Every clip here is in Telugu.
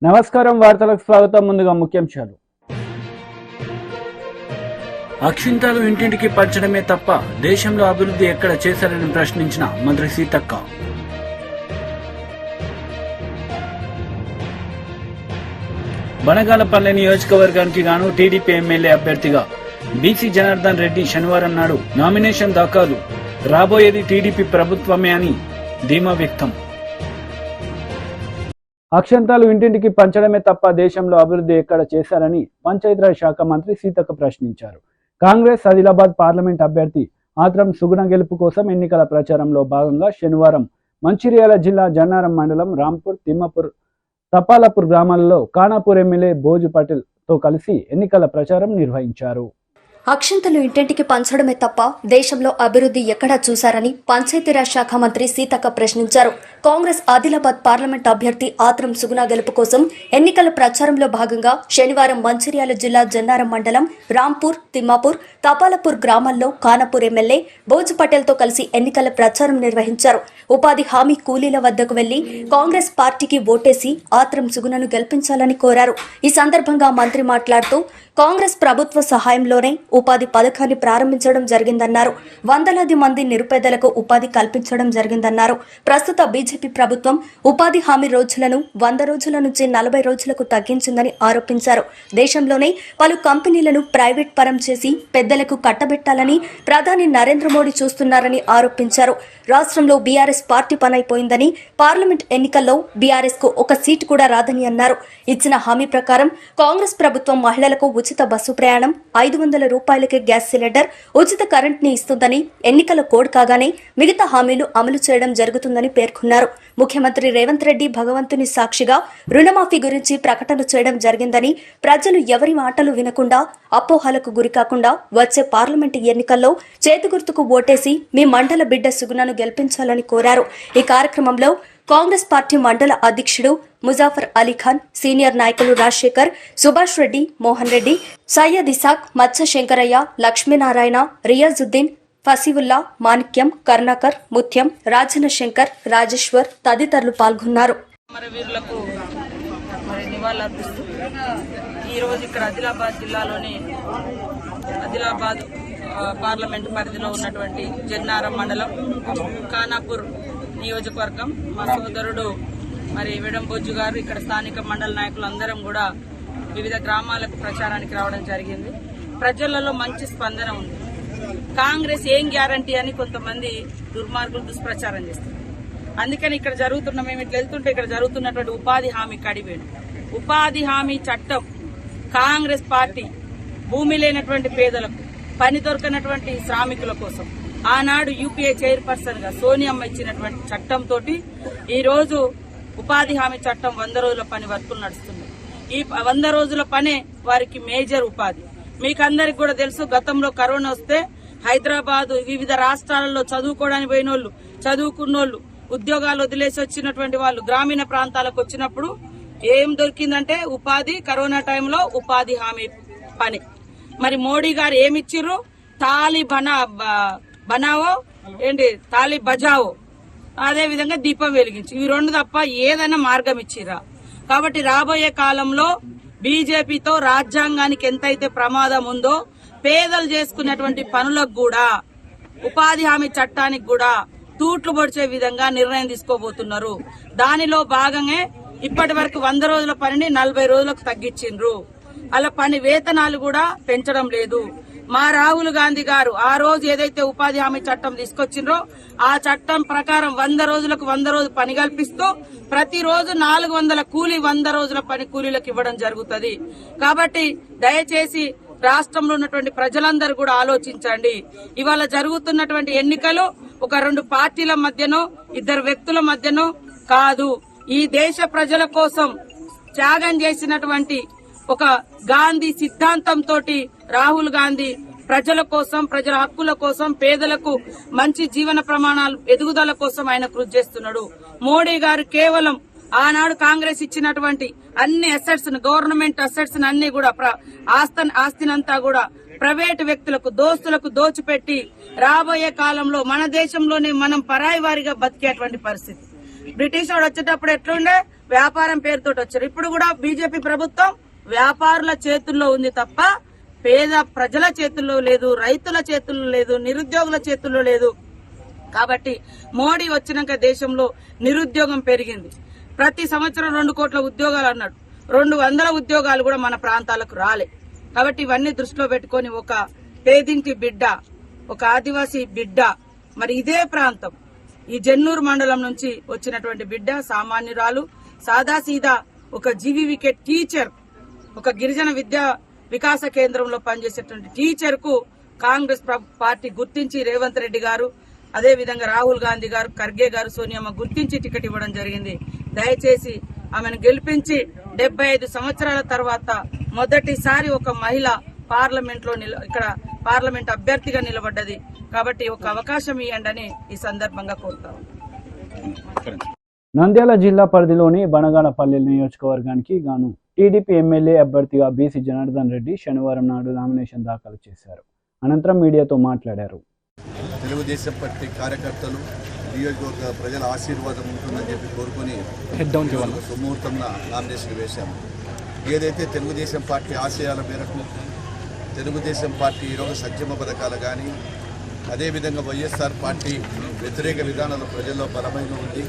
నమస్కారం వార్తలకు స్వాగతం. ముందుగా ముఖ్యాంశాలు. అక్షింతలు ఇంటింటికి పంచడమే తప్ప దేశంలో అభివృద్ధి ఎక్కడ చేశారని ప్రశ్నించిన మంత్రి సీతక్క. బనగానపల్లి నియోజకవర్గానికి గాను టీడీపీ ఎమ్మెల్యే అభ్యర్థిగా బీసీ జనార్దన్ రెడ్డి శనివారం నాడు నామినేషన్ దాఖలు. రాబోయేది టీడీపీ ప్రభుత్వమే అని ధీమా వ్యక్తం. అక్షంతాలు ఇంటింటికి పంచడమే తప్ప దేశంలో అభివృద్ధి ఎక్కడ చేశారని పంచాయతీరాజ్ శాఖ మంత్రి సీతక్క ప్రశ్నించారు. కాంగ్రెస్ ఆదిలాబాద్ పార్లమెంట్ అభ్యర్థి ఆత్రం సుగుణ గెలుపు కోసం ఎన్నికల ప్రచారంలో భాగంగా శనివారం మంచిర్యాల జిల్లా జన్నారం మండలం రాంపూర్, తిమ్మపూర్, తపాలపూర్ గ్రామాలలో ఖానాపూర్ ఎమ్మెల్యే భోజు పటేల్ తో కలిసి ఎన్నికల ప్రచారం నిర్వహించారు. అక్షింతలు ఇంటింటికి పంచడమే తప్ప దేశంలో అభివృద్ధి ఎక్కడా చూశారని పంచాయతీరాజ్ శాఖ మంత్రి సీతక్క ప్రశ్నించారు. కాంగ్రెస్ ఆదిలాబాద్ పార్లమెంట్ అభ్యర్థి ఆత్రం సుగుణ గెలుపు కోసం ఎన్నికల ప్రచారంలో భాగంగా శనివారం మంచిర్యాల జిల్లా జన్నారం మండలం రాంపూర్, తిమ్మాపూర్, తపాలపూర్ గ్రామాల్లో ఖానాపూర్ ఎమ్మెల్యే భోజు పటేల్ తో కలిసి ఎన్నికల ప్రచారం నిర్వహించారు. ఉపాధి హామీ కూలీల వద్దకు వెళ్లి కాంగ్రెస్ పార్టీకి ఓటేసి ఆత్రం సుగుణను గెలిపించాలని కోరారు. ఈ సందర్భంగా మంత్రి మాట్లాడుతూ కాంగ్రెస్ ప్రభుత్వ సహాయంలోనే ఉపాధి పథకాన్ని ప్రారంభించడం జరిగిందన్నారు. వందలాది మంది నిరుపేదలకు ఉపాధి కల్పించడం జరిగిందన్నారు. ప్రస్తుత బీజేపీ ప్రభుత్వం ఉపాధి హామీ రోజులను 100 రోజుల నుంచి 40 రోజులకు తగ్గించిందని ఆరోపించారు. దేశంలోనే పలు కంపెనీలను ప్రైవేట్ పరం చేసి పెద్దలకు కట్టబెట్టాలని ప్రధాని నరేంద్ర మోడీ చూస్తున్నారని ఆరోపించారు. రాష్ట్రంలో బీఆర్ఎస్ పార్టీ పనైపోయిందని, పార్లమెంట్ ఎన్నికల్లో బీఆర్ఎస్ కు ఒక సీటు కూడా రాదని అన్నారు. ఇచ్చిన హామీ ప్రకారం కాంగ్రెస్ ప్రభుత్వం మహిళలకు ఉచిత బస్సు ప్రయాణం, 500 రూపాయలకే గ్యాస్ సిలిండర్, ఉచిత కరెంట్ ని ఇస్తుందని ఎన్నికల కోడ్ కాగానే మిగతా హామీలు అమలు చేయడం జరుగుతుందని పేర్కొన్నారు. ముఖ్యమంత్రి రేవంత్ రెడ్డి భగవంతుని సాక్షిగా రుణమాఫీ గురించి ప్రకటన చేయడం జరిగిందని, ప్రజలు ఎవరి మాటలు వినకుండా అపోహలకు గురికాకుండా వచ్చే పార్లమెంటు ఎన్నికల్లో చేతిగుర్తుకు ఓటేసి మీ మండల బిడ్డ సుగుణను గెలిపించాలని కోరారు. ఈ కార్యక్రమంలో కాంగ్రెస్ పార్టీ మండల అధ్యక్షుడు ముజాఫర్ అలీఖాన్, సీనియర్ నాయకులు రాజశేఖర్, సుభాష్ రెడ్డి, మోహన్ రెడ్డి, సయ్యద్ ఇసాక్, మత్స్య శంకరయ్య, లక్ష్మీనారాయణ, రియాజుద్దీన్, ఫసీవుల్లా, మాణిక్యం, కర్ణాకర్, ముత్యం, రాజన శంకర్, రాజేశ్వర్ తదితరులు పాల్గొన్నారు. ఈరోజు ఇక్కడ ఆదిలాబాద్ జిల్లాలోని ఆదిలాబాద్ పార్లమెంట్ పరిధిలో ఉన్నటువంటి జన్నారం మండలం ఖానాపూర్ నియోజకవర్గం మా సోదరుడు వెడంబొజ్జు గారు, ఇక్కడ స్థానిక మండల నాయకులు అందరం కూడా వివిధ గ్రామాలకు ప్రచారానికి రావడం జరిగింది. ప్రజలలో మంచి స్పందన ఉంది. కాంగ్రెస్ ఏం గ్యారంటీ అని కొంతమంది దుర్మార్గులు దుష్ప్రచారం చేస్తారు. అందుకని ఇక్కడ మేము ఇట్లా వెళ్తుంటే ఇక్కడ జరుగుతున్నటువంటి ఉపాధి హామీ కడివేడు ఉపాధి హామీ చట్టం కాంగ్రెస్ పార్టీ భూమి లేనటువంటి పేదలకు, పని దొరకనటువంటి శ్రామికుల కోసం ఆనాడు యూపీఏ చైర్పర్సన్ గా సోనియమ్మ ఇచ్చినటువంటి చట్టంతో ఈ రోజు ఉపాధి హామీ చట్టం 100 రోజుల పని వర్కులు నడుస్తుంది. ఈ 100 రోజుల పనే వారికి మేజర్ ఉపాధి. మీకు అందరికి కూడా తెలుసు, గతంలో కరోనా వస్తే హైదరాబాద్ వివిధ రాష్ట్రాలలో చదువుకోవడానికి పోయినోళ్ళు, చదువుకున్నోళ్ళు, ఉద్యోగాలు వదిలేసి వచ్చినటువంటి వాళ్ళు గ్రామీణ ప్రాంతాలకు వచ్చినప్పుడు ఏం దొరికిందంటే ఉపాధి. కరోనా టైంలో ఉపాధి హామీ పని. మరి మోడీ గారు ఏమిచ్చిర్రు? తాలి బనావో ఏంటి, తాలి బజావో, అదే విధంగా దీపం వెలిగించి, ఇవి 2 తప్ప ఏదైనా మార్గం ఇచ్చిరా? కాబట్టి రాబోయే కాలంలో బీజేపీతో రాజ్యాంగానికి ఎంతైతే ప్రమాదం ఉందో పేదలు చేసుకున్నటువంటి పనులకు కూడా, ఉపాధి హామీ చట్టానికి కూడా తూట్లు పొడిచే విధంగా నిర్ణయం తీసుకోబోతున్నారు. దానిలో భాగంగా ఇప్పటి వరకు 100 రోజుల పనిని 40 రోజులకు తగ్గించిండ్రు. అలా పని వేతనాలు కూడా పెంచడం లేదు. మా రాహుల్ గాంధీ గారు ఆ రోజు ఏదైతే ఉపాధి హామీ చట్టం తీసుకొచ్చిండ్రో ఆ చట్టం ప్రకారం 100 రోజులకు 100 రోజులు పని కల్పిస్తూ ప్రతిరోజు 400 కూలీ 100 రోజుల పని కూలీలకు ఇవ్వడం జరుగుతుంది. కాబట్టి దయచేసి రాష్ట్రంలో ఉన్నటువంటి ప్రజలందరూ కూడా ఆలోచించండి. ఇవాళ జరుగుతున్నటువంటి ఎన్నికలు ఒక 2 పార్టీల మధ్యనో 2 వ్యక్తుల మధ్యనో కాదు. ఈ దేశ ప్రజల కోసం త్యాగం చేసినటువంటి ఒక గాంధీ సిద్ధాంతంతో రాహుల్ గాంధీ ప్రజల కోసం, ప్రజల హక్కుల కోసం, పేదలకు మంచి జీవన ప్రమాణాలు ఎదుగుదల కోసం ఆయన కృషి చేస్తున్నాడు. మోడీ గారు కేవలం ఆనాడు కాంగ్రెస్ ఇచ్చినటువంటి అన్ని అసెట్స్, గవర్నమెంట్ అసెట్స్ అన్ని కూడా ఆస్తినంతా కూడా ప్రైవేటు వ్యక్తులకు, దోస్తులకు దోచిపెట్టి రాబోయే కాలంలో మన దేశంలోనే మనం పరాయి వారిగా బతికేటువంటి పరిస్థితి. బ్రిటిష్ వాడు వచ్చేటప్పుడు ఎట్లుండే, వ్యాపారం పేరుతోటి వచ్చారు. ఇప్పుడు కూడా బీజేపీ ప్రభుత్వం వ్యాపారుల చేతుల్లో ఉంది తప్ప పేద ప్రజల చేతుల్లో లేదు, రైతుల చేతుల్లో లేదు, నిరుద్యోగుల చేతుల్లో లేదు. కాబట్టి మోడీ వచ్చినాక దేశంలో నిరుద్యోగం పెరిగింది. ప్రతి సంవత్సరం 2 కోట్ల ఉద్యోగాలు అన్నాడు, 200 ఉద్యోగాలు కూడా మన ప్రాంతాలకు రాలే. కాబట్టి ఇవన్నీ దృష్టిలో పెట్టుకొని ఒక పేదింటి బిడ్డ, ఒక ఆదివాసీ బిడ్డ, మరి ఇదే ప్రాంతం ఈ జెన్నూరు మండలం నుంచి వచ్చినటువంటి బిడ్డ, సామాన్యురాలు, సాదాసీదా ఒక జీవీవికే టీచర్, ఒక గిరిజన విద్యా వికాస కేంద్రంలో పనిచేసేటువంటి టీచర్ కు కాంగ్రెస్ పార్టీ గుర్తించి రేవంత్ రెడ్డి గారు, అదే విధంగా రాహుల్ గాంధీ గారు, ఖర్గే గారు, సోనియమ్మ గుర్తించి టికెట్ ఇవ్వడం జరిగింది. దయచేసి ఆమెను గెలిపించి 75 సంవత్సరాల తర్వాత మొదటిసారి ఒక మహిళ పార్లమెంట్ లో ఇక్కడ పార్లమెంట్ అభ్యర్థిగా నిలబడ్డది. కాబట్టి ఒక అవకాశం ఇవ్వండి ఈ సందర్భంగా కోరుతాం. నంద్యాల జిల్లా పరిధిలోని బనగానపల్లి నియోజకవర్గానికి గాను టీడీపీ ఎమ్మెల్యే అభ్యర్థిగా బీసీ జనార్దన్ రెడ్డి శనివారం నాడు నామినేషన్ దాఖలు చేశారు. అనంతరం మీడియాతో మాట్లాడారు. తెలుగుదేశం పార్టీ కార్యకర్తలు, నియోజకవర్గ ప్రజల ఆశీర్వాదం ఉంటుందని చెప్పి కోరుకొని సుముహూర్తంలో నామినేషన్ వేశాము. ఏదైతే తెలుగుదేశం పార్టీ ఆశయాల మేరకు తెలుగుదేశం పార్టీ ఈరోజు సంక్షేమ పథకాలు కానీ, అదేవిధంగా వైఎస్ఆర్ పార్టీ వ్యతిరేక విధానాలు ప్రజల్లో బలమైన ఉంది.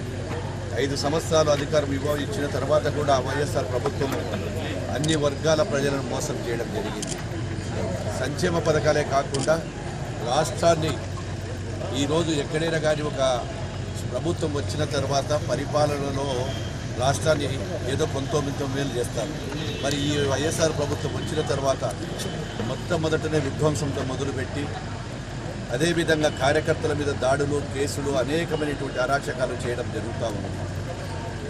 5 సంవత్సరాలు అధికారం ఇచ్చిన తర్వాత కూడా వైఎస్ఆర్ ప్రభుత్వం అన్ని వర్గాల ప్రజలను మోసం చేయడం జరిగింది. సంక్షేమ పథకాలే కాకుండా రాష్ట్రాన్ని ఈరోజు ఎక్కడైనా కానీ ఒక ప్రభుత్వం వచ్చిన తర్వాత పరిపాలనలో రాష్ట్రాన్ని ఏదో 19 చేస్తారు. మరి ఈ వైఎస్ఆర్ ప్రభుత్వం వచ్చిన తర్వాత మొట్టమొదటనే విధ్వంసంతో మొదలుపెట్టి అదేవిధంగా కార్యకర్తల మీద దాడులు, కేసులు, అనేకమైనటువంటి అరాచకాలు చేయడం జరుగుతూ ఉంది.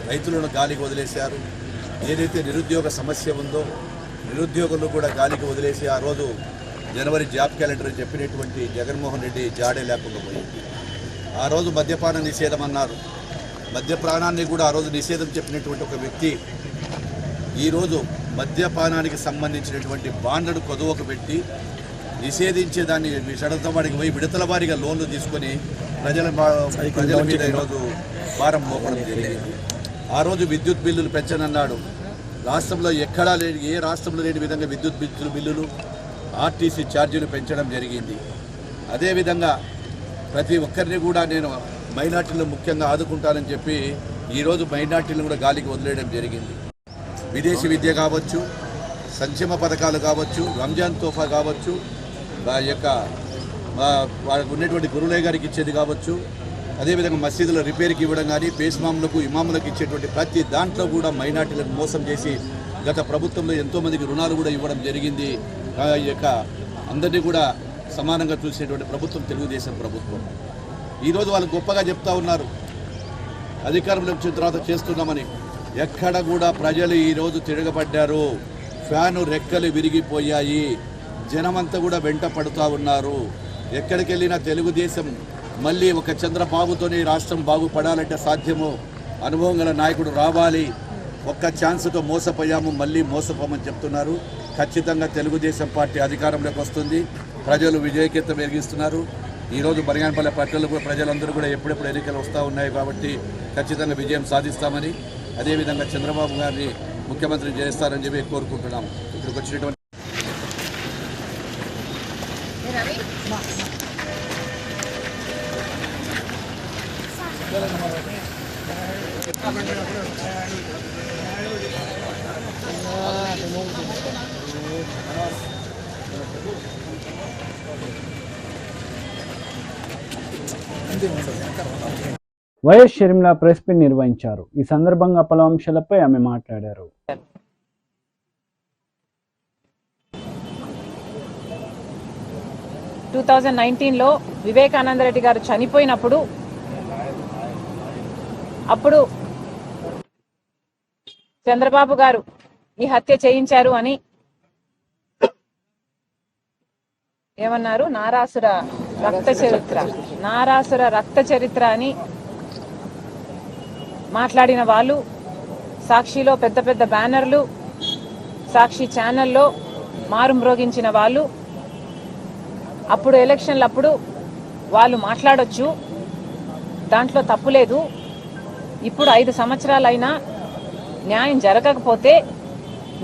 రైతులను గాలికి వదిలేశారు. ఏదైతే నిరుద్యోగ సమస్య ఉందో నిరుద్యోగులను కూడా గాలికి వదిలేసి ఆ రోజు జనవరి జాబ్ క్యాలెండర్ అని చెప్పినటువంటి జగన్మోహన్ రెడ్డి జాడే లేకుండా పోయింది. ఆ రోజు మద్యపాన నిషేధం అన్నారు. మద్యపానాన్ని కూడా ఆ రోజు నిషేధం చెప్పినటువంటి ఒక వ్యక్తి ఈరోజు మద్యపానానికి సంబంధించినటువంటి బాండ్లను కొదువకు పెట్టి నిషేధించేదాన్ని షరతుల వారికి పోయి విడతల వారిగా లోన్లు తీసుకొని ప్రజల మీద ఈరోజు భారం మోపడం జరిగింది. ఆ రోజు విద్యుత్ బిల్లులు పెంచనన్నాడు. రాష్ట్రంలో ఎక్కడా లేని, ఏ రాష్ట్రంలో లేని విధంగా విద్యుత్ బిల్లులు, ఆర్టీసీ ఛార్జీలు పెంచడం జరిగింది. అదేవిధంగా ప్రతి ఒక్కరిని కూడా నేను మైనార్టీలను ముఖ్యంగా ఆదుకుంటానని చెప్పి ఈరోజు మైనార్టీలను కూడా గాలికి వదిలేయడం జరిగింది. విదేశీ విద్య కావచ్చు, సంక్షేమ పథకాలు కావచ్చు, రంజాన్ తోఫా కావచ్చు, వాళ్ళకు ఉన్నటువంటి గురులే గారికి ఇచ్చేది కావచ్చు, అదేవిధంగా మసీదుల రిపేర్కి ఇవ్వడం కానీ, పేస్మాములకు, ఇమాములకు ఇచ్చేటువంటి ప్రతి దాంట్లో కూడా మైనార్టీలను మోసం చేసి గత ప్రభుత్వంలో ఎంతోమందికి రుణాలు కూడా ఇవ్వడం జరిగింది. అందరినీ కూడా సమానంగా చూసేటువంటి ప్రభుత్వం తెలుగుదేశం ప్రభుత్వం. ఈరోజు వాళ్ళు గొప్పగా చెప్తా ఉన్నారు అధికారంలోకి వచ్చిన తర్వాత చేస్తున్నామని. ఎక్కడ కూడా ప్రజలు ఈరోజు తిరగబడ్డారు. ఫ్యాను రెక్కలు విరిగిపోయాయి. జనమంతా కూడా వెంట పడుతూ ఉన్నారు. ఎక్కడికి వెళ్ళినా తెలుగుదేశం మళ్ళీ ఒక చంద్రబాబుతోనే రాష్ట్రం బాగుపడాలంటే సాధ్యము. అనుభవం గల నాయకుడు రావాలి. ఒక్క ఛాన్స్తో మోసపోయాము, మళ్ళీ మోసపోమని చెప్తున్నారు. ఖచ్చితంగా తెలుగుదేశం పార్టీ అధికారంలోకి వస్తుంది. ప్రజలు విజయకేతం వెలిగిస్తున్నారు. ఈరోజు బనగానపల్లి పట్టణంలో కూడా ప్రజలందరూ కూడా ఎప్పుడెప్పుడు ఎన్నికలు వస్తూ ఉన్నాయి కాబట్టి ఖచ్చితంగా విజయం సాధిస్తామని, అదేవిధంగా చంద్రబాబు గారిని ముఖ్యమంత్రి చేస్తారని చెప్పి కోరుకుంటున్నాము. ఇక్కడికి వచ్చినటువంటి వైఎస్ షర్మిల ప్రెస్ మీట్ నిర్వహించారు. ఈ సందర్భంగా పలు అంశాలపై ఆమె మాట్లాడారు. 2019లో వివేకానంద రెడ్డి గారు చనిపోయినప్పుడు అప్పుడు చంద్రబాబు గారు ఈ హత్య చేయించారు అని ఏమన్నారు? నారాసుర రక్త చరిత్ర అని మాట్లాడిన వాళ్ళు, సాక్షిలో పెద్ద పెద్ద బ్యానర్లు, సాక్షి ఛానల్లో మారుమ్రోగించిన వాళ్ళు, అప్పుడు ఎలక్షన్లప్పుడు వాళ్ళు మాట్లాడొచ్చు, దాంట్లో తప్పులేదు. ఇప్పుడు 5 సంవత్సరాలైనా న్యాయం జరగకపోతే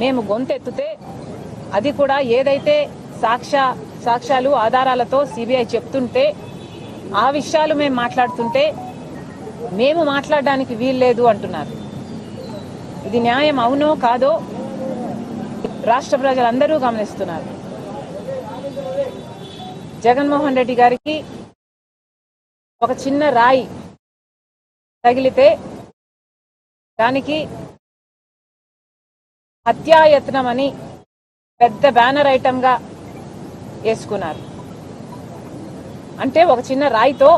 మేము గొంతెత్తితే అది కూడా ఏదైతే సాక్ష్యాలు ఆధారాలతో సిబిఐ చెప్తుంటే ఆ విషయాలు మేము మాట్లాడుతుంటే మేము మాట్లాడడానికి వీల్లేదు అంటున్నారు. ఇది న్యాయం అవునో కాదో రాష్ట్ర ప్రజలందరూ గమనిస్తున్నారు. జగన్మోహన్ రెడ్డి గారికి ఒక చిన్న రాయి తగిలితే దానికి హత్యాయత్నం అని పెద్ద బ్యానర్ ఐటమ్గా వేసుకున్నారు. అంటే ఒక చిన్న రాయితో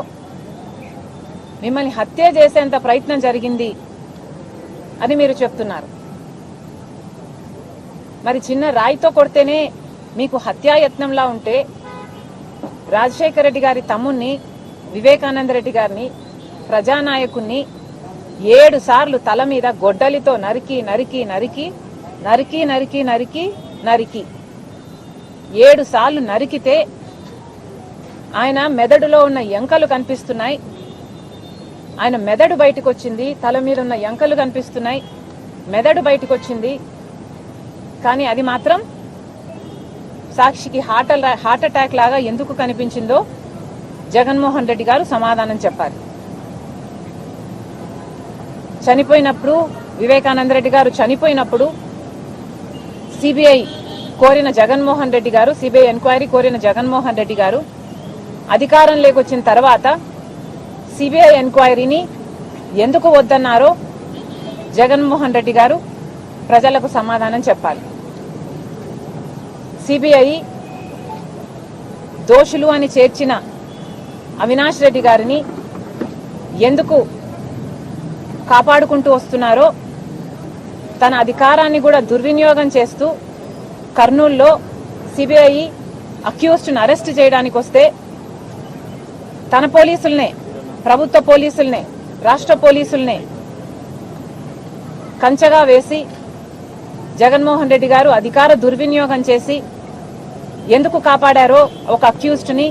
మిమ్మల్ని హత్య చేసేంత ప్రయత్నం జరిగింది అని మీరు చెప్తున్నారు. మరి చిన్న రాయితో కొడితేనే మీకు హత్యాయత్నంలా ఉంటే రాజశేఖర రెడ్డి గారి తమ్ముణ్ణి వివేకానంద రెడ్డి గారిని ప్రజానాయకుణ్ణి 7 సార్లు తల మీద గొడ్డలితో నరికి నరికి నరికి నరికి నరికి నరికి నరికి 7 సార్లు నరికితే ఆయన మెదడులో ఉన్న ఎంకలు కనిపిస్తున్నాయి. ఆయన మెదడు బయటకు వచ్చింది, తల మీద ఉన్న ఎంకలు కనిపిస్తున్నాయి, మెదడు బయటకు వచ్చింది. కానీ అది మాత్రం సాక్షికి హార్ట్ అటాక్ లాగా ఎందుకు కనిపించిందో జగన్మోహన్ రెడ్డి గారు సమాధానం చెప్పాలి. చనిపోయినప్పుడు వివేకానంద రెడ్డి గారు చనిపోయినప్పుడు సిబిఐ కోరిన జగన్మోహన్ రెడ్డి గారు, సిబిఐ ఎంక్వైరీ కోరిన జగన్మోహన్ రెడ్డి గారు అధికారంలోకి వచ్చిన తర్వాత సిబిఐ ఎంక్వైరీని ఎందుకు వద్దన్నారో జగన్మోహన్ రెడ్డి గారు ప్రజలకు సమాధానం చెప్పాలి. సిబిఐ దోషులు అని చేర్చిన అవినాష్ రెడ్డి గారిని ఎందుకు కాపాడుకుంటూ వస్తున్నారో, తన అధికారాన్ని కూడా దుర్వినియోగం చేస్తూ కర్నూలులో సిబిఐ అక్యూజ్డ్ని అరెస్ట్ చేయడానికి వస్తే తన పోలీసుల్నే, ప్రభుత్వ పోలీసుల్నే, రాష్ట్ర పోలీసుల్నే కంచగా వేసి జగన్మోహన్ రెడ్డి గారు అధికార దుర్వినియోగం చేసి ఎందుకు కాపాడారో ఒక అక్యూజ్డ్ని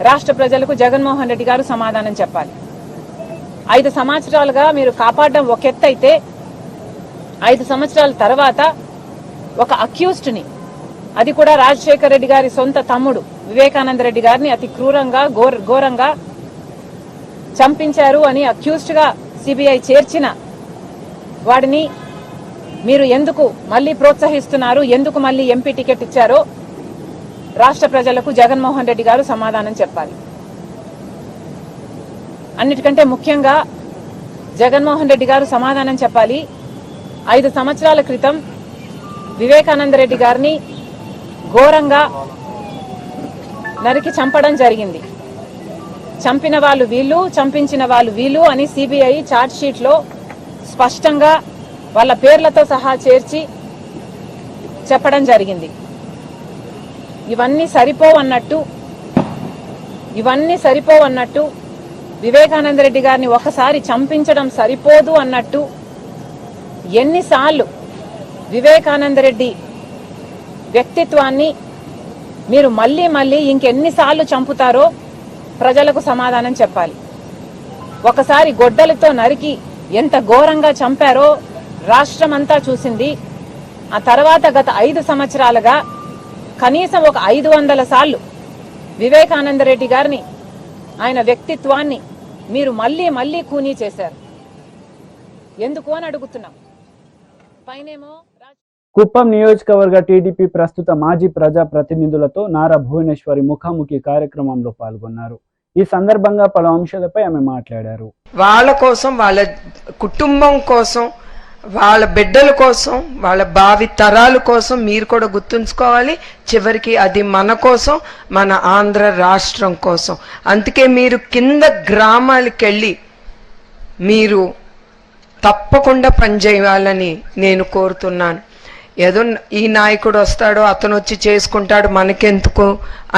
రాష్ట్ర ప్రజలకు జగన్మోహన్ రెడ్డి గారు సమాధానం చెప్పాలి. 5 సంవత్సరాలుగా మీరు కాపాడడం ఒక ఎత్తు అయితే 5 సంవత్సరాల తర్వాత ఒక అక్యూజ్డ్ని, అది కూడా రాజశేఖర రెడ్డి గారి సొంత తమ్ముడు వివేకానంద రెడ్డి గారిని అతి క్రూరంగా ఘోరంగా చంపించారు అని అక్యూజ్డ్గా సిబిఐ చేర్చిన వాడిని మీరు ఎందుకు మళ్ళీ ప్రోత్సహిస్తున్నారు, ఎందుకు మళ్ళీ ఎంపీ టికెట్ ఇచ్చారో రాష్ట్ర ప్రజలకు జగన్మోహన్ రెడ్డి గారు సమాధానం చెప్పాలి. అన్నిటికంటే ముఖ్యంగా జగన్మోహన్ రెడ్డి గారు సమాధానం చెప్పాలి. 5 సంవత్సరాల క్రితం వివేకానంద రెడ్డి గారిని ఘోరంగా నరికి చంపడం జరిగింది. చంపిన వాళ్ళు వీళ్ళు, చంపించిన వాళ్ళు వీళ్ళు అని సిబిఐ ఛార్జ్ షీట్లో స్పష్టంగా వాళ్ళ పేర్లతో సహా చేర్చి చెప్పడం జరిగింది. ఇవన్నీ సరిపోవన్నట్టు వివేకానంద రెడ్డి గారిని ఒకసారి చంపించడం సరిపోదు అన్నట్టు ఎన్నిసార్లు వివేకానంద రెడ్డి వ్యక్తిత్వాన్ని మీరు మళ్ళీ ఇంకెన్నిసార్లు చంపుతారో ప్రజలకు సమాధానం చెప్పాలి. ఒకసారి గొడ్డలతో నరికి ఎంత ఘోరంగా చంపారో రాష్ట్రమంతా చూసింది. ఆ తర్వాత గత 5 సంవత్సరాలుగా కనీసం ఒక 500 సార్లు వివేకానంద రెడ్డి గారిని, ఆయన వ్యక్తిత్వాన్ని మీరు మళ్ళీ కూనీ చేశారు. ఎందుకు అని అడుగుతున్నాం. పైనేమో కుప్పం నియోజకవర్గ టీడీపీ ప్రస్తుత మాజీ ప్రజా ప్రతినిధులతో నారా భువనేశ్వరి ముఖాముఖి కార్యక్రమంలో పాల్గొన్నారు. ఈ సందర్భంగా పలు అంశాలపై ఆమె మాట్లాడారు. వాళ్ళ కోసం, వాళ్ళ కుటుంబం కోసం, వాళ్ళ బిడ్డల కోసం, వాళ్ళ భావి తరాల కోసం మీరు కూడా గుర్తుంచుకోవాలి. చివరికి అది మన కోసం, మన ఆంధ్ర రాష్ట్రం కోసం. అందుకే మీరు కింద గ్రామాలకు వెళ్ళి మీరు తప్పకుండా పనిచేయాలని నేను కోరుతున్నాను. ఏదో ఈ నాయకుడు వస్తాడో అతను వచ్చి చేసుకుంటాడు మనకెందుకు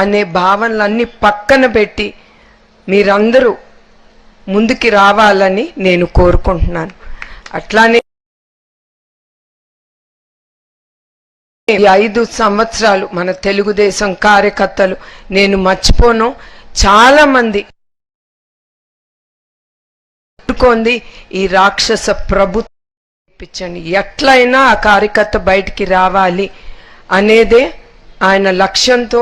అనే భావనలన్నీ పక్కన పెట్టి మీరందరూ ముందుకి రావాలని నేను కోరుకుంటున్నాను. అట్లానే 5 సంవత్సరాలు మన తెలుగుదేశం కార్యకర్తలు నేను మర్చిపోను. చాలా మంది ఈ రాక్షస ప్రభుత్వం ఇప్పించండి. ఎట్లయినా ఆ కార్యకర్త బయటికి రావాలి అనేదే ఆయన లక్ష్యంతో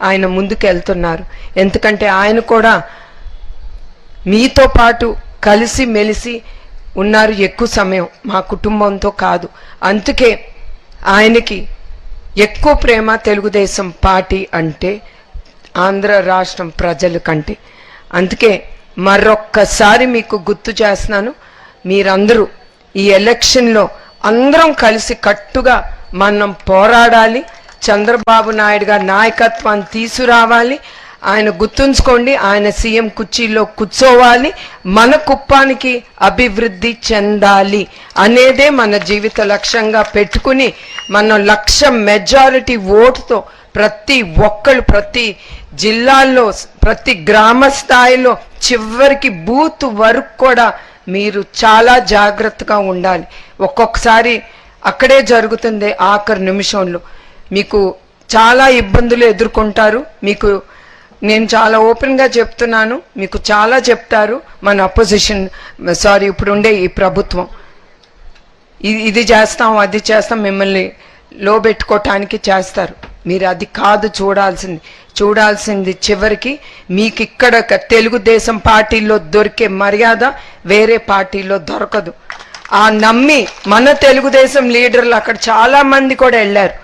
ఆయన ముందుకు వెళ్తున్నారు. ఎందుకంటే ఆయన కూడా మీతో పాటు కలిసి మెలిసి ఉన్నారు ఎక్కువ సమయం, మా కుటుంబంతో కాదు. అందుకే ఆయనకి ఎక్కువ ప్రేమ తెలుగుదేశం పార్టీ అంటే ఆంధ్ర రాష్ట్రం ప్రజల కంటే. అందుకే మరొక్కసారి మీకు గుర్తు చేస్తున్నాను, మీరందరూ ఈ ఎలక్షన్లో అందరం కలిసి కట్టుగా మనం పోరాడాలి. చంద్రబాబు నాయుడు గారి నాయకత్వాన్ని తీసుకురావాలి. ఆయన గుర్తుంచుకోండి, ఆయన సీఎం కుర్చీలో కూర్చోవాలి, మన కుప్పానికి అభివృద్ధి చెందాలి అనేదే మన జీవిత లక్ష్యంగా పెట్టుకుని మనం 1,00,000 మెజారిటీ ఓటుతో ప్రతి ఒక్కళ్ళు ప్రతి జిల్లాల్లో ప్రతి గ్రామ స్థాయిలో చివరికి బూత్ వరకు కూడా మీరు చాలా జాగ్రత్తగా ఉండాలి. ఒక్కొక్కసారి అక్కడే జరుగుతుంది, ఆఖరి నిమిషంలో మీకు చాలా ఇబ్బందులు ఎదుర్కొంటారు. మీకు నేను చాలా ఓపెన్గా చెప్తున్నాను, మీకు చాలా చెప్తారు మన అపోజిషన్ ఇప్పుడు ఉండే ఈ ప్రభుత్వం. ఇది చేస్తాం అది చేస్తాం మిమ్మల్ని లోబెట్టుకోవటానికి చేస్తారు. మీరు అది కాదు చూడాల్సింది చివరికి మీకు ఇక్కడ తెలుగుదేశం పార్టీలో దొరికే మర్యాద వేరే పార్టీలో దొరకదు. ఆ నమ్మి మన తెలుగుదేశం లీడర్లు అక్కడ చాలా మంది కూడా వెళ్ళారు.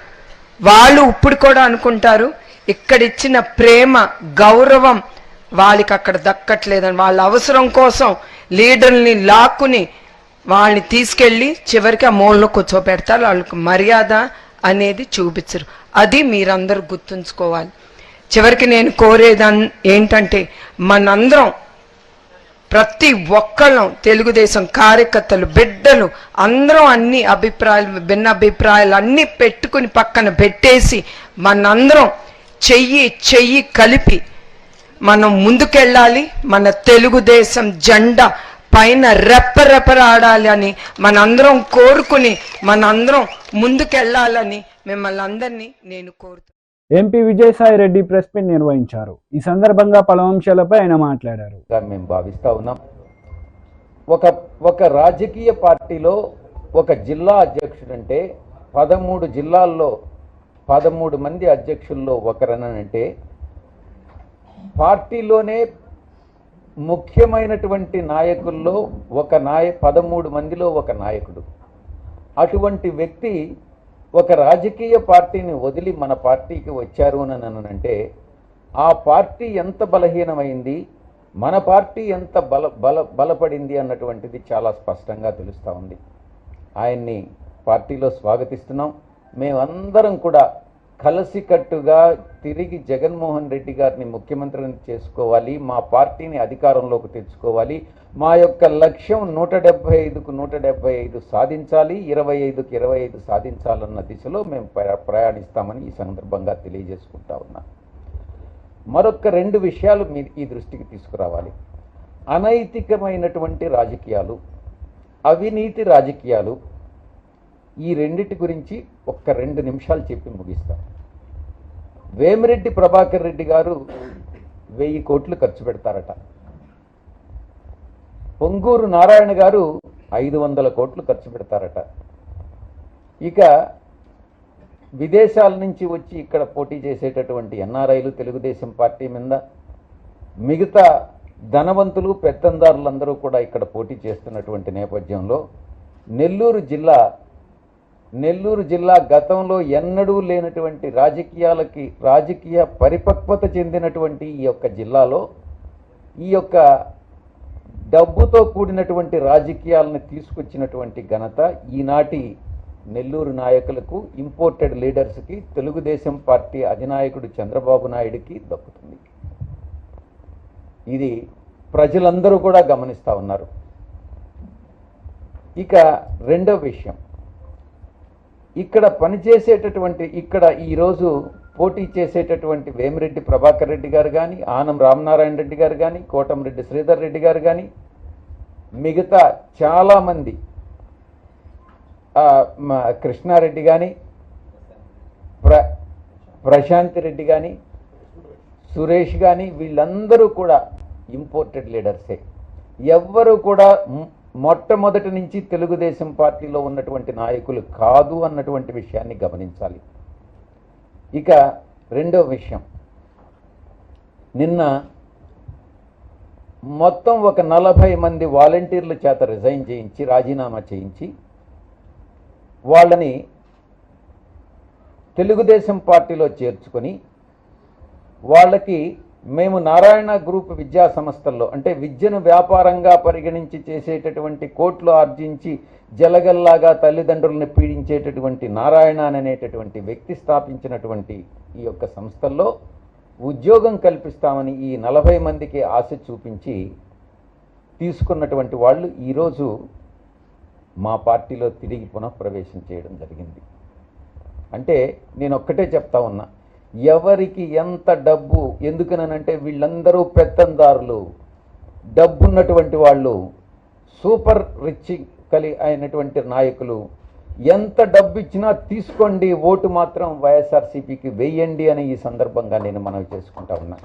వాళ్ళు ఇప్పుడు కూడా అనుకుంటారు ఇక్కడ ఇచ్చిన ప్రేమ గౌరవం వాళ్ళకి అక్కడ దక్కట్లేదని. వాళ్ళ అవసరం కోసం లీడర్ని లాక్కుని వాళ్ళని తీసుకెళ్ళి చివరికి ఆ మూలలో కూర్చోబెడతారు. వాళ్ళకి మర్యాద అనేది చూపించరు. అది మీరందరూ గుర్తుంచుకోవాలి. చివరికి నేను కోరేది ఏంటంటే మనందరం ప్రతి ఒక్కళ్ళం తెలుగుదేశం కార్యకర్తలు బిడ్డలు అందరం అన్ని అభిప్రాయాలు భిన్న అభిప్రాయాలు అన్ని పెట్టుకుని పక్కన పెట్టేసి మనందరం చెయ్యి కలిపి మనం ముందుకెళ్ళాలి. మన తెలుగుదేశం జెండా పైన రెప్పరెపరాడాలి అని మనందరం కోరుకుని మనందరం ముందుకెళ్ళాలని మిమ్మల్ని అందరినీ నేను కోరుతున్నాను. MP Vijayasai Reddy press meet నిర్వహించారు. ఈ సందర్భంగా పలు అంశాలపై ఆయన మాట్లాడారు. మేము భావిస్తా ఉన్నాం, ఒక రాజకీయ పార్టీలో ఒక జిల్లా అధ్యక్షుడంటే 13 జిల్లాల్లో 13 మంది అధ్యక్షుల్లో ఒకరనంటే పార్టీలోనే ముఖ్యమైనటువంటి నాయకుల్లో 13 మందిలో ఒక నాయకుడు. అటువంటి వ్యక్తి ఒక రాజకీయ పార్టీని వదిలి మన పార్టీకి వచ్చారు అని అంటే ఆ పార్టీ ఎంత బలహీనమైంది, మన పార్టీ ఎంత బలపడింది అన్నటువంటిది చాలా స్పష్టంగా తెలుస్తూ ఉంది. ఆయన్ని పార్టీలో స్వాగతిస్తున్నాం. మేమందరం కూడా కలిసికట్టుగా తిరిగి జగన్మోహన్ రెడ్డి గారిని ముఖ్యమంత్రిని చేసుకోవాలి, మా పార్టీని అధికారంలోకి తెచ్చుకోవాలి, మా యొక్క లక్ష్యం 175కు 175 సాధించాలి, 25కు 25 సాధించాలన్న దిశలో మేము ప్రయాణిస్తామని ఈ సందర్భంగా తెలియజేసుకుంటా ఉన్నా. మరొక 2 విషయాలు మీరు ఈ దృష్టికి తీసుకురావాలి. అనైతికమైనటువంటి రాజకీయాలు, అవినీతి రాజకీయాలు, ఈ రెండిటి గురించి ఒక్క 2 నిమిషాలు చెప్పి ముగిస్తాం. వేమిరెడ్డి ప్రభాకర్ రెడ్డి గారు 1000 కోట్లు ఖర్చు పెడతారట. పొంగూరు నారాయణ గారు 500 కోట్లు ఖర్చు పెడతారట. ఇక విదేశాల నుంచి వచ్చి ఇక్కడ పోటీ చేసేటటువంటి ఎన్ఆర్ఐలు తెలుగుదేశం పార్టీ మీద, మిగతా ధనవంతులు పెత్తందారులందరూ కూడా ఇక్కడ పోటీ చేస్తున్నటువంటి నేపథ్యంలో నెల్లూరు జిల్లా గతంలో ఎన్నడూ లేనటువంటి రాజకీయ పరిపక్వత చెందినటువంటి ఈ యొక్క జిల్లాలో ఈ యొక్క డబ్బుతో కూడినటువంటి రాజకీయాలను తీసుకొచ్చినటువంటి ఘనత ఈనాటి నెల్లూరు నాయకులకు, ఇంపోర్టెడ్ లీడర్స్కి, తెలుగుదేశం పార్టీ అధినాయకుడు చంద్రబాబు నాయుడికి దక్కుతుంది. ఇది ప్రజలందరూ కూడా గమనిస్తూ ఉన్నారు. ఇక రెండో విషయం, ఇక్కడ ఈరోజు పోటీ చేసేటటువంటి వేమిరెడ్డి ప్రభాకర్ రెడ్డి గారు కానీ, ఆనం రామనారాయణ రెడ్డి గారు కానీ, కోటంరెడ్డి శ్రీధర్ రెడ్డి గారు కానీ, మిగతా చాలామంది కృష్ణారెడ్డి కానీ, ప్రశాంత్ రెడ్డి కానీ, సురేష్ కానీ, వీళ్ళందరూ కూడా ఇంపోర్టెడ్ లీడర్సే. ఎవ్వరూ కూడా మొట్టమొదటి నుంచి తెలుగుదేశం పార్టీలో ఉన్నటువంటి నాయకులు కాదు అన్నటువంటి విషయాన్ని గమనించాలి. ఇక రెండో విషయం, నిన్న మొత్తం ఒక 40 మంది వాలంటీర్ల చేత రిజైన్ చేయించి రాజీనామా చేయించి వాళ్ళని తెలుగుదేశం పార్టీలో చేర్చుకొని వాళ్ళకి మేము నారాయణ గ్రూప్ విద్యా సంస్థల్లో అంటే విద్యను వ్యాపారంగా పరిగణించి చేసేటటువంటి కోట్లు ఆర్జించి జలగల్లాగా తల్లిదండ్రులను పీడించేటటువంటి నారాయణ అనేటటువంటి వ్యక్తి స్థాపించినటువంటి ఈ యొక్క సంస్థల్లో ఉద్యోగం కల్పిస్తామని ఈ 40 మందికి ఆశ చూపించి తీసుకున్నటువంటి వాళ్ళు ఈరోజు మా పార్టీలో తిరిగి పునఃప్రవేశం చేయడం జరిగింది. అంటే నేను ఒక్కటే చెప్తా ఉన్నా, ఎవరికి ఎంత డబ్బు, ఎందుకనంటే వీళ్ళందరూ పెత్తందారులు, డబ్బున్నటువంటి వాళ్ళు, సూపర్ రిచ్ అయినటువంటి నాయకులు, ఎంత డబ్బు ఇచ్చినా తీసుకోండి, ఓటు మాత్రం వైఎస్ఆర్సీపీకి వేయండి అని ఈ సందర్భంగా నేను మనవి చేసుకుంటా ఉన్నా.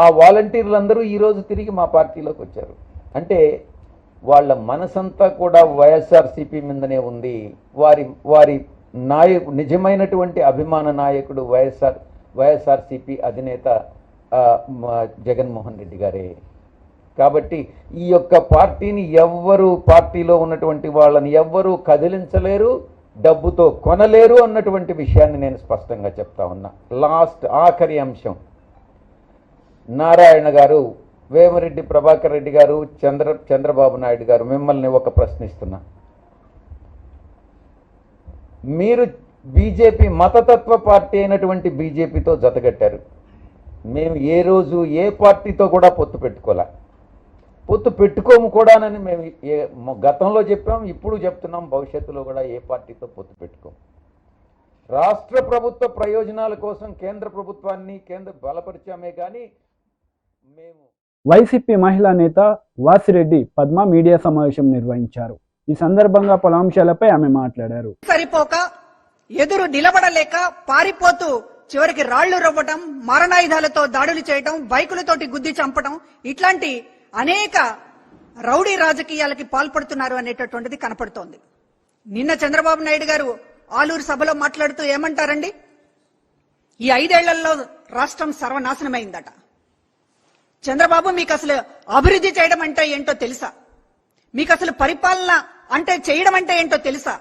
ఆ వాలంటీర్లందరూ ఈరోజు తిరిగి మా పార్టీలోకి వచ్చారు. అంటే వాళ్ళ మనసంతా కూడా వైఎస్ఆర్సీపీ మీదనే ఉంది. వారి నిజమైనటువంటి అభిమాన నాయకుడు వైఎస్ఆర్సీపీ అధినేత జగన్మోహన్ రెడ్డి గారే. కాబట్టి ఈ యొక్క పార్టీని ఎవ్వరూ, పార్టీలో ఉన్నటువంటి వాళ్ళని ఎవ్వరూ కదిలించలేరు, డబ్బుతో కొనలేరు అన్నటువంటి విషయాన్ని నేను స్పష్టంగా చెప్తా ఉన్నా. ఆఖరి అంశం, నారాయణ గారు, వేమిరెడ్డి ప్రభాకర్ రెడ్డి గారు, చంద్రబాబు నాయుడు గారు, మిమ్మల్ని ఒక ప్రశ్నిస్తున్నా. మీరు బీజేపీ మతతత్వ పార్టీ అయినటువంటి బీజేపీతో జతగట్టారు. మేము ఏ రోజు ఏ పార్టీతో కూడా పొత్తు పెట్టుకోలే, పొత్తు పెట్టుకోము కూడానని మేము గతంలో చెప్పాం, ఇప్పుడు చెప్తున్నాం, భవిష్యత్తులో కూడా ఏ పార్టీతో పొత్తు పెట్టుకోము. రాష్ట్ర ప్రభుత్వ ప్రయోజనాల కోసం కేంద్ర ప్రభుత్వాన్ని బలపరిచామే కానీ మేము. వైసీపీ మహిళా నేత వాసిరెడ్డి పద్మ మీడియా సమావేశం నిర్వహించారు. ఈ సందర్భంగా పలు అంశాలపై ఆమె మాట్లాడారు. సరిపోక ఎదురు నిలబడలేక పారిపోతూ చివరికి రాళ్లు రవ్వటం, మారణాయుధాలతో దాడులు చేయటం, బైకులతోటి గుద్ది చంపటం, ఇట్లాంటి అనేక రౌడీ రాజకీయాలకి పాల్పడుతున్నారు అనేటటువంటిది కనపడుతోంది. నిన్న చంద్రబాబు నాయుడు గారు ఆలూరు సభలో మాట్లాడుతూ ఏమంటారండి, ఈ 5 ఏళ్లలో రాష్ట్రం సర్వనాశనమైందట. చంద్రబాబు, మీకు అసలు అభివృద్ధి చేయడం అంటే ఏంటో తెలుసా? మీకు అసలు పరిపాలన అంటే చేయడం అంటే ఏంటో తెలుసా?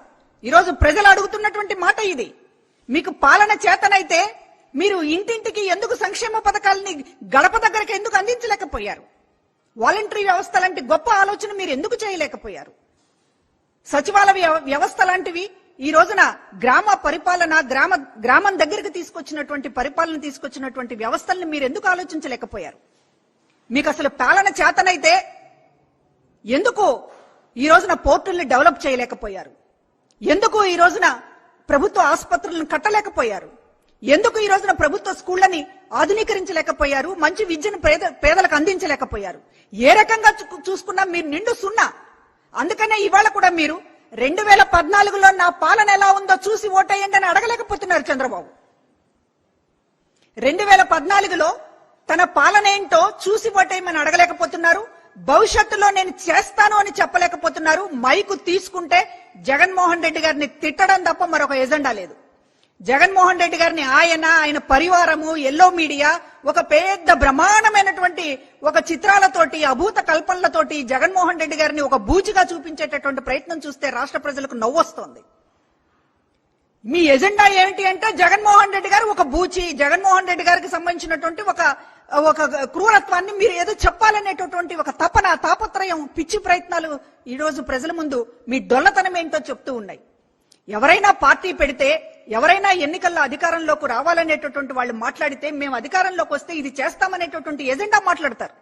ఈరోజు ప్రజలు అడుగుతున్నటువంటి మాట ఇది. మీకు పాలన చేతనైతే మీరు ఇంటింటికి ఎందుకు సంక్షేమ పథకాలని గడప దగ్గరికి ఎందుకు అందించలేకపోయారు? వాలంటరీ వ్యవస్థ లాంటి గొప్ప ఆలోచన మీరు ఎందుకు చేయలేకపోయారు? సచివాలయ వ్యవస్థ లాంటివి ఈ రోజున గ్రామ పరిపాలన, గ్రామం దగ్గరికి తీసుకొచ్చినటువంటి పరిపాలన తీసుకొచ్చినటువంటి వ్యవస్థల్ని మీరు ఎందుకు ఆలోచించలేకపోయారు? మీకు అసలు పాలన చేతనైతే ఎందుకు ఈ రోజున పోర్టుల్ని డెవలప్ చేయలేకపోయారు? ఎందుకు ఈ రోజున ప్రభుత్వ ఆసుపత్రులను కట్టలేకపోయారు? ఎందుకు ఈ రోజున ప్రభుత్వ స్కూళ్లని ఆధునీకరించలేకపోయారు? మంచి విద్యను పేదలకు అందించలేకపోయారు? ఏ రకంగా చూసుకున్నా మీరు నిండు సున్నా. అందుకనే ఇవాళ కూడా మీరు 2014లో నా పాలన ఎలా ఉందో చూసి ఓటేయండి అని అడగలేకపోతున్నారు చంద్రబాబు. 2014లో తన పాలన ఏంటో చూసి ఓటేయమని అడగలేకపోతున్నారు. భవిష్యత్తులో నేను చేస్తాను అని చెప్పలేకపోతున్నారు. మైకు తీసుకుంటే జగన్మోహన్ రెడ్డి గారిని తిట్టడం తప్ప మరొక ఎజెండా లేదు. జగన్మోహన్ రెడ్డి గారిని ఆయన పరివారము, ఎల్లో మీడియా ఒక పెద్ద బ్రహ్మాండమైనటువంటి ఒక చిత్రాలతోటి, అభూత కల్పనలతోటి జగన్మోహన్ రెడ్డి గారిని ఒక బూచిగా చూపించేటటువంటి ప్రయత్నం చూస్తే రాష్ట్ర ప్రజలకు నవ్వొస్తోంది. మీ ఎజెండా ఏమిటి అంటే జగన్మోహన్ రెడ్డి గారు ఒక బూచి, జగన్మోహన్ రెడ్డి గారికి సంబంధించినటువంటి ఒక క్రూరత్వాన్ని మీరు ఏదో చెప్పాలనేటటువంటి ఒక తాపత్రయం, పిచ్చి ప్రయత్నాలు ఈ రోజు ప్రజల ముందు మీ డొల్లతనం ఏంటో చెప్తూ ఉన్నాయి. ఎవరైనా పార్టీ పెడితే, ఎవరైనా ఎన్నికల్లో అధికారంలోకి రావాలనేటటువంటి వాళ్ళు మాట్లాడితే మేము అధికారంలోకి వస్తే ఇది చేస్తామనేటటువంటి ఎజెండా మాట్లాడతారు.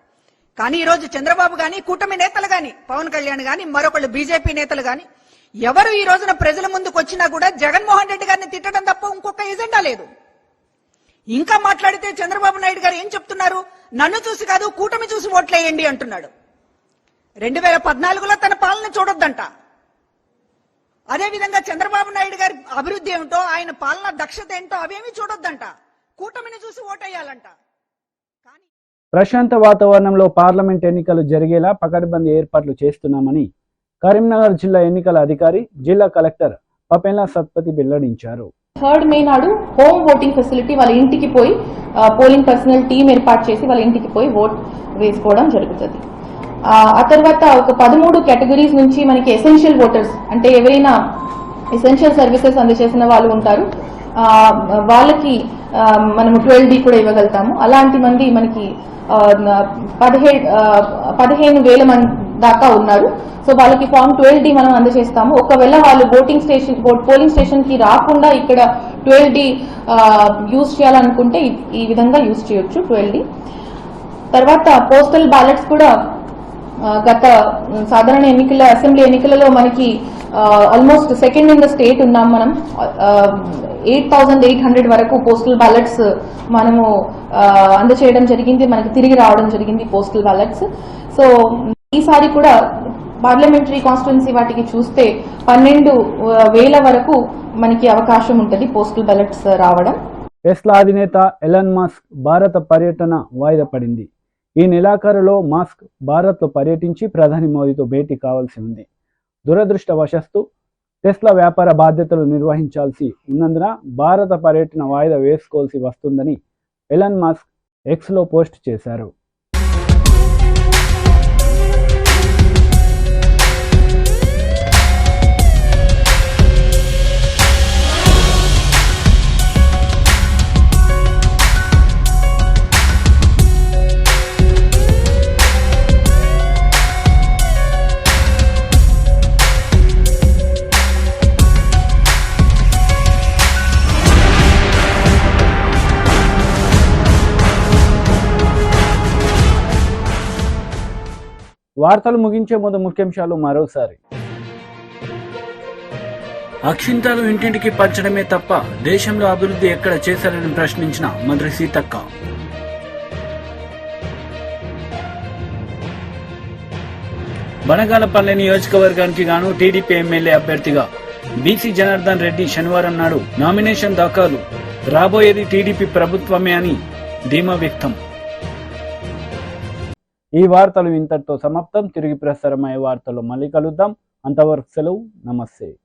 కానీ ఈ రోజు చంద్రబాబు గాని, కూటమి నేతలు గాని, పవన్ కళ్యాణ్ గాని, మరొకళ్ళు బీజేపీ నేతలు గాని ఎవరు ఈ రోజున ప్రజల ముందుకు వచ్చినా కూడా జగన్మోహన్ రెడ్డి గారిని తిట్టడం తప్ప ఇంకొక ఎజెండా లేదు. ఇంకా మాట్లాడితే చంద్రబాబు నాయుడు గారు ఏం చెప్తున్నారు? నన్ను చూసి కాదు, కూటమి చూసి ఓట్లేయండి అంటున్నాడు. 2014లో తన పాలన చూడొద్దంట. అదేవిధంగా చంద్రబాబు నాయుడు గారి అభివృద్ధి ఏమిటో, ఆయన పాలన దక్షత ఏంటో అవేమీ చూడొద్దంట. కూటమిని చూసి ఓటేయాలంట. ప్రశాంత వాతావరణంలో పార్లమెంట్ ఎన్నికలు జరిగేలా పకడ్బందీ ఏర్పాట్లు చేస్తున్నామని కరీంనగర్ జిల్లా ఎన్నికల అధికారి జిల్లా కలెక్టర్ పపెన్ల సత్పతి వెల్లడించారు. 3rd మే నాడు హోమ్ ఓటింగ్ ఫెసిలిటీ వాళ్ళ ఇంటికి పోయి పోలింగ్ పర్సనల్ టీం ఏర్పాటు చేసి వాళ్ళ ఇంటికి పోయి ఓట్ వేసుకోవడం జరుగుతుంది. ఆ తర్వాత ఒక 13 కేటగిరీస్ నుంచి మనకి ఎసెన్షియల్ ఓటర్స్ అంటే ఎవరైనా ఎసెన్షియల్ సర్వీసెస్ అందజేసిన వాళ్ళు ఉంటారు, వాళ్ళకి మనము 12D కూడా ఇవ్వగలుగుతాము. అలాంటి మంది మనకి 15,000 మంది దాకా ఉన్నారు. సో వాళ్ళకి ఫామ్ 12D మనం అందజేస్తాము. ఒకవేళ వాళ్ళు పోలింగ్ స్టేషన్ కి రాకుండా ఇక్కడ 12D యూజ్ చేయాలనుకుంటే ఈ విధంగా యూజ్ చేయొచ్చు 12D. తర్వాత పోస్టల్ బ్యాలెట్స్ కూడా గత సాధారణ ఎన్నికల అసెంబ్లీ ఎన్నికలలో మనకి almost second in the state ఉన్నాం. మనం 8,800 వరకు పోస్టల్ బ్యాలెట్స్ మనము అందచేయడం జరిగింది, మనకి తిరిగి రావడం జరిగింది పోస్టల్ బ్యాలెట్స్. సో ఈసారి కూడా పార్లమెంటరీ కాన్స్టిట్యున్సీ వాటికి చూస్తే 12,000 వరకు మనకి అవకాశం ఉంటుంది పోస్టల్ బ్యాలెట్స్ రావడం. టెస్లా అధినేత ఎలాన్ మస్క్ భారత పర్యటన వాయిదా పడింది. ఈ నెలాఖరులో మస్క్ భారత్లో పర్యటించి ప్రధాని మోదీతో భేటీ కావాల్సి ఉంది. దురదృష్టవశాత్తు టెస్లా వ్యాపార బాధ్యతలు నిర్వహించాల్సి ఉన్నందున భారత పర్యటన వాయిదా వేసుకోవాల్సి వస్తుందని ఎలాన్ మస్క్ ఎక్స్లో పోస్ట్ చేశారు. వార్తలు ముగించే ముందు ముఖ్యాంశాలు మరోసారి. అక్షింతలు ఇంటింటికి పంచడమే తప్ప దేశంలో అభివృద్ధి ఎక్కడ చేశారని ప్రశ్నించిన మంత్రి సీతక్క. బనగానపల్లె నియోజకవర్గానికి గాను టీడీపీ ఎమ్మెల్యే అభ్యర్థిగా బీసీ జనార్దన్ రెడ్డి శనివారం నాడు నామినేషన్ దాఖలు. రాబోయేది టీడీపీ ప్రభుత్వమే అని ధీమా వ్యక్తం. ఈ వార్తలు ఇంతటితో సమాప్తం. తిరిగి ప్రసారమయ్యే వార్తల్లో మళ్ళీ కలుద్దాం. అంతవరకు సెలవు. నమస్తే.